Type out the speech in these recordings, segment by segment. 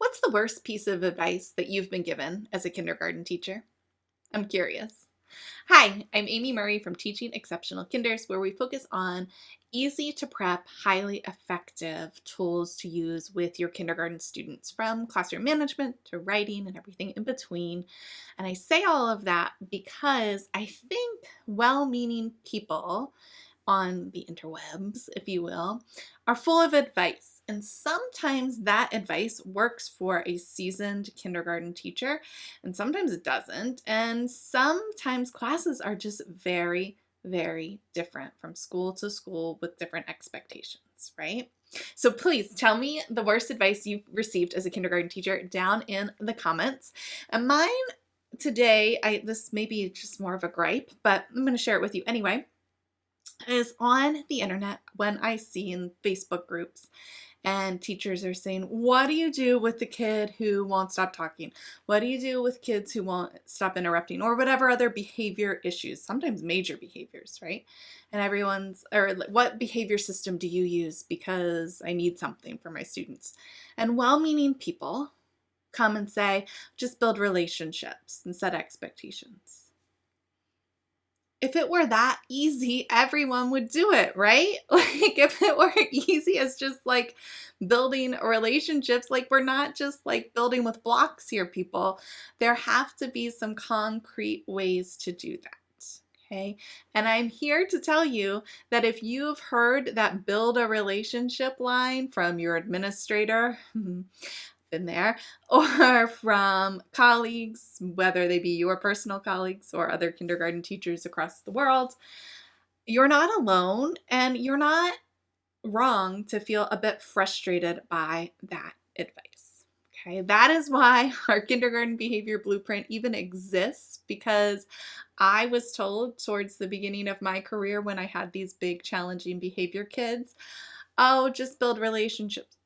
What's the worst piece of advice that you've been given as a kindergarten teacher? I'm curious. Hi, I'm Amy Murray from Teaching Exceptional Kinders, where we focus on easy to prep, highly effective tools to use with your kindergarten students, from classroom management to writing and everything in between. And I say all of that because I think well meaning people on the interwebs, if you will, are full of advice. And sometimes that advice works for a seasoned kindergarten teacher, and sometimes it doesn't. And sometimes classes are just very, very different from school to school with different expectations, right? So please tell me the worst advice you've received as a kindergarten teacher down in the comments. And mine today, this may be just more of a gripe, but I'm going to share it with you anyway, is on the internet when I see in Facebook groups and teachers are saying, what do you do with the kid who won't stop talking? What do you do with kids who won't stop interrupting, or whatever other behavior issues, sometimes major behaviors, right? And what behavior system do you use because I need something for my students? And well-meaning people come and say, just build relationships and set expectations. If it were that easy, everyone would do it, right? Like, if it were easy as just like building relationships, like, we're not just like building with blocks here, people. There have to be some concrete ways to do that. Okay. And I'm here to tell you that if you've heard that build a relationship line from your administrator, been there, or from colleagues, whether they be your personal colleagues or other kindergarten teachers across the world, you're not alone, and you're not wrong to feel a bit frustrated by that advice. Okay, that is why our kindergarten behavior blueprint even exists, because I was told towards the beginning of my career, when I had these big challenging behavior kids, oh, just build relationships.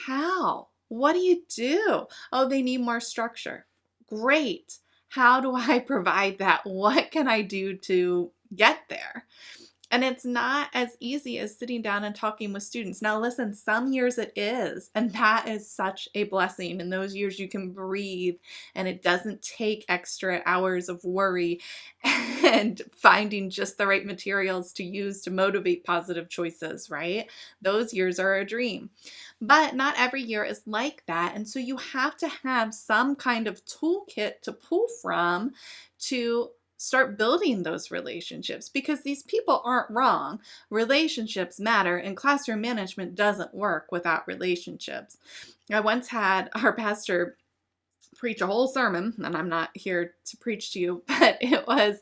How? What do you do? Oh, they need more structure. Great. How do I provide that? What can I do to get there? And it's not as easy as sitting down and talking with students. Now, listen, some years it is, and that is such a blessing. In those years, you can breathe, and it doesn't take extra hours of worry and finding just the right materials to use to motivate positive choices, right? Those years are a dream. But not every year is like that. And so you have to have some kind of toolkit to pull from to start building those relationships, because these people aren't wrong. Relationships matter, and classroom management doesn't work without relationships. I once had our pastor preach a whole sermon, and I'm not here to preach to you, but it was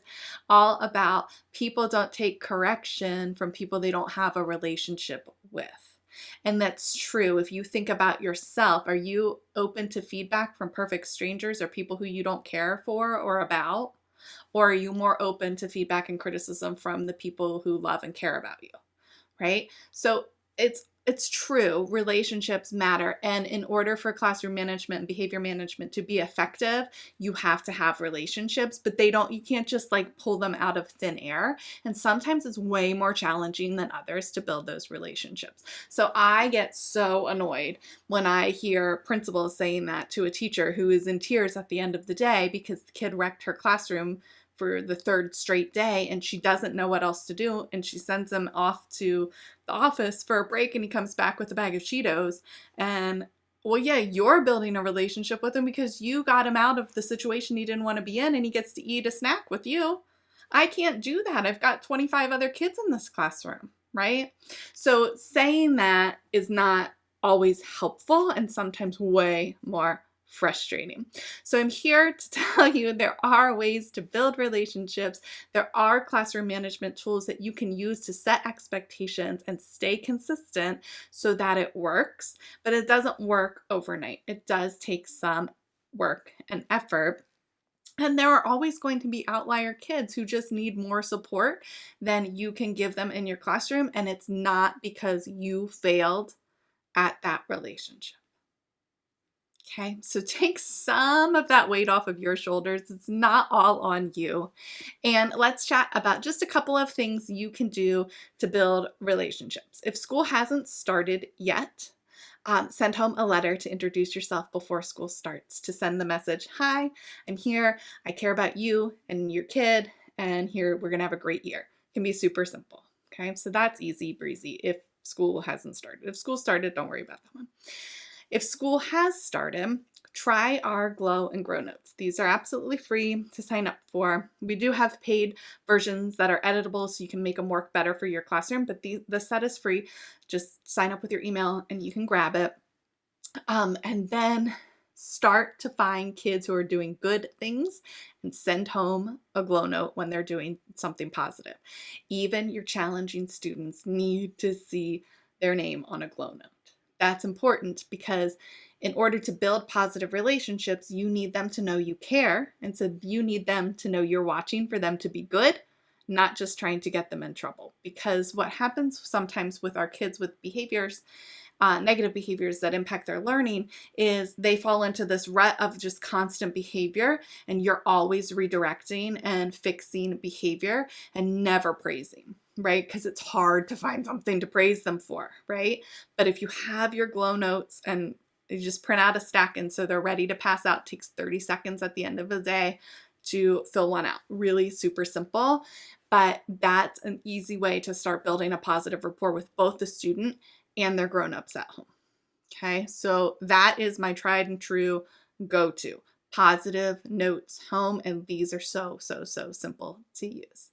all about people don't take correction from people they don't have a relationship with. And that's true. If you think about yourself, are you open to feedback from perfect strangers or people who you don't care for or about? Or are you more open to feedback and criticism from the people who love and care about you, right? So it's true, relationships matter. And in order for classroom management and behavior management to be effective, you have to have relationships, but you can't just like pull them out of thin air. And sometimes it's way more challenging than others to build those relationships. So I get so annoyed when I hear principals saying that to a teacher who is in tears at the end of the day because the kid wrecked her classroom for the third straight day, and she doesn't know what else to do, and she sends him off to the office for a break, and he comes back with a bag of Cheetos. And well, yeah, you're building a relationship with him because you got him out of the situation he didn't want to be in, and he gets to eat a snack with you. I can't do that. I've got 25 other kids in this classroom, right? So saying that is not always helpful, and sometimes way more frustrating. So I'm here to tell you there are ways to build relationships. There are classroom management tools that you can use to set expectations and stay consistent so that it works, but it doesn't work overnight. It does take some work and effort. And there are always going to be outlier kids who just need more support than you can give them in your classroom, and it's not because you failed at that relationship. Okay, so take some of that weight off of your shoulders. It's not all on you. And let's chat about just a couple of things you can do to build relationships. If school hasn't started yet, Send home a letter to introduce yourself before school starts, to send the message, hi, I'm here, I care about you and your kid, and here we're gonna have a great year. It can be super simple, okay? So that's easy breezy if school hasn't started. If school started, don't worry about that one. If school has started, try our Glow and Grow notes. These are absolutely free to sign up for. We do have paid versions that are editable so you can make them work better for your classroom, but the set is free. Just sign up with your email and you can grab it. And then start to find kids who are doing good things and send home a Glow note when they're doing something positive. Even your challenging students need to see their name on a Glow note. That's important because in order to build positive relationships, you need them to know you care. And so you need them to know you're watching for them to be good, not just trying to get them in trouble. Because what happens sometimes with our kids with behaviors, negative behaviors that impact their learning, is they fall into this rut of just constant behavior, and you're always redirecting and fixing behavior and never praising, right? Because it's hard to find something to praise them for, right? But if you have your Glow notes and you just print out a stack and so they're ready to pass out, it takes 30 seconds at the end of the day to fill one out. Really super simple, but that's an easy way to start building a positive rapport with both the student and their grown-ups at home. Okay, so that is my tried and true go-to. Positive notes home, and these are so simple to use.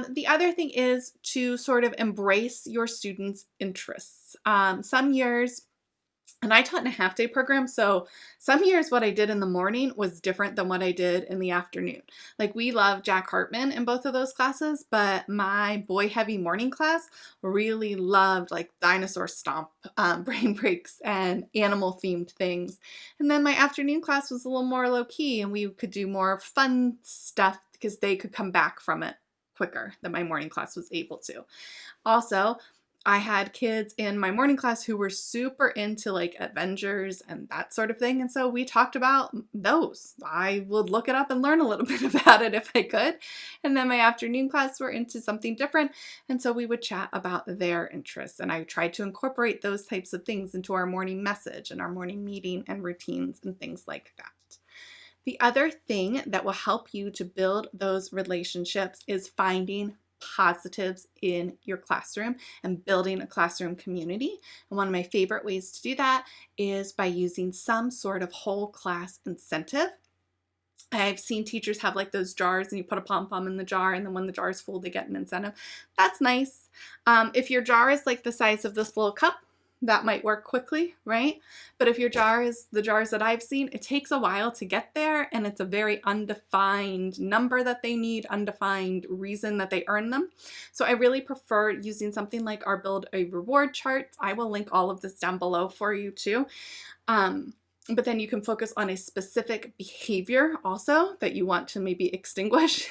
The other thing is to sort of embrace your students' interests. Some years, and I taught in a half-day program, so some years what I did in the morning was different than what I did in the afternoon. Like, we love Jack Hartman in both of those classes, but my boy-heavy morning class really loved like dinosaur stomp, brain breaks, and animal-themed things. And then my afternoon class was a little more low-key, and we could do more fun stuff because they could come back from it quicker than my morning class was able to. Also, I had kids in my morning class who were super into like Avengers and that sort of thing. And so we talked about those. I would look it up and learn a little bit about it if I could. And then my afternoon class were into something different. And so we would chat about their interests. And I tried to incorporate those types of things into our morning message and our morning meeting and routines and things like that. The other thing that will help you to build those relationships is finding positives in your classroom and building a classroom community. And one of my favorite ways to do that is by using some sort of whole class incentive. I've seen teachers have like those jars and you put a pom-pom in the jar, and then when the jar is full, they get an incentive. That's nice. If your jar is like the size of this little cup, that might work quickly, right? But if your jar is the jars that I've seen, it takes a while to get there, and it's a very undefined number that they need, undefined reason that they earn them. So I really prefer using something like our Build a Reward chart. I will link all of this down below for you too. But then you can focus on a specific behavior also that you want to maybe extinguish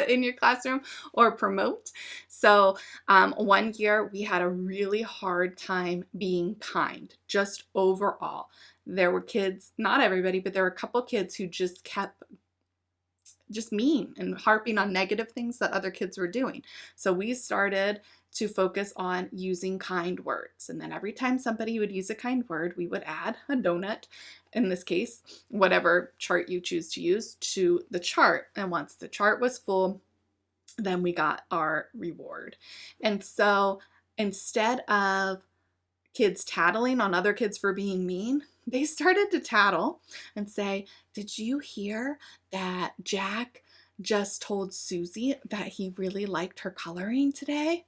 in your classroom or promote. So one year we had a really hard time being kind, just overall. There were kids, not everybody, but there were a couple kids who just kept just mean and harping on negative things that other kids were doing. So we started to focus on using kind words. And then every time somebody would use a kind word, we would add a donut, in this case, whatever chart you choose to use, to the chart. And once the chart was full, then we got our reward. And so instead of kids tattling on other kids for being mean, they started to tattle and say, did you hear that Jack just told Susie that he really liked her coloring today?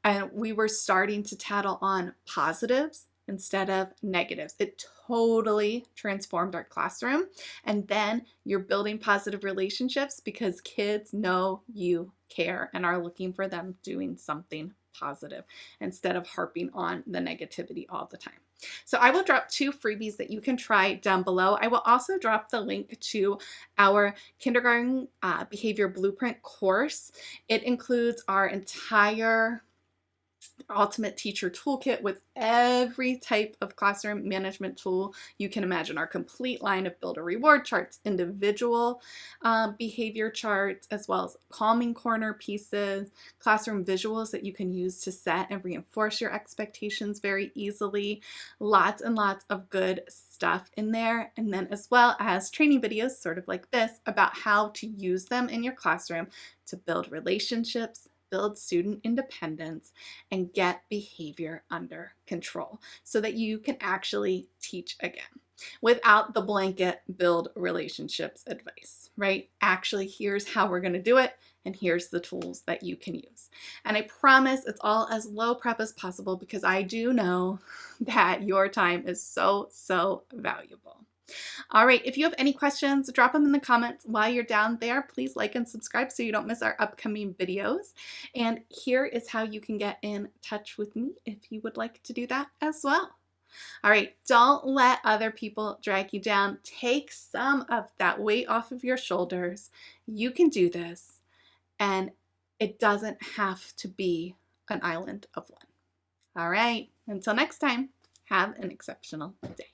And we were starting to tattle on positives instead of negatives. It totally transformed our classroom. And then you're building positive relationships because kids know you care and are looking for them doing something positive instead of harping on the negativity all the time. So I will drop 2 freebies that you can try down below. I will also drop the link to our kindergarten behavior blueprint course. It includes our entire Ultimate Teacher Toolkit with every type of classroom management tool you can imagine. Our complete line of builder reward charts, individual behavior charts, as well as calming corner pieces, classroom visuals that you can use to set and reinforce your expectations very easily. Lots and lots of good stuff in there. And then as well as training videos, sort of like this, about how to use them in your classroom to build relationships, build student independence, and get behavior under control so that you can actually teach again without the blanket build relationships advice, right? Actually, here's how we're going to do it, and here's the tools that you can use. And I promise it's all as low prep as possible because I do know that your time is so, so valuable. All right, if you have any questions, drop them in the comments while you're down there. Please like and subscribe so you don't miss our upcoming videos. And here is how you can get in touch with me if you would like to do that as well. All right, don't let other people drag you down. Take some of that weight off of your shoulders. You can do this, and it doesn't have to be an island of one. All right, until next time, have an exceptional day.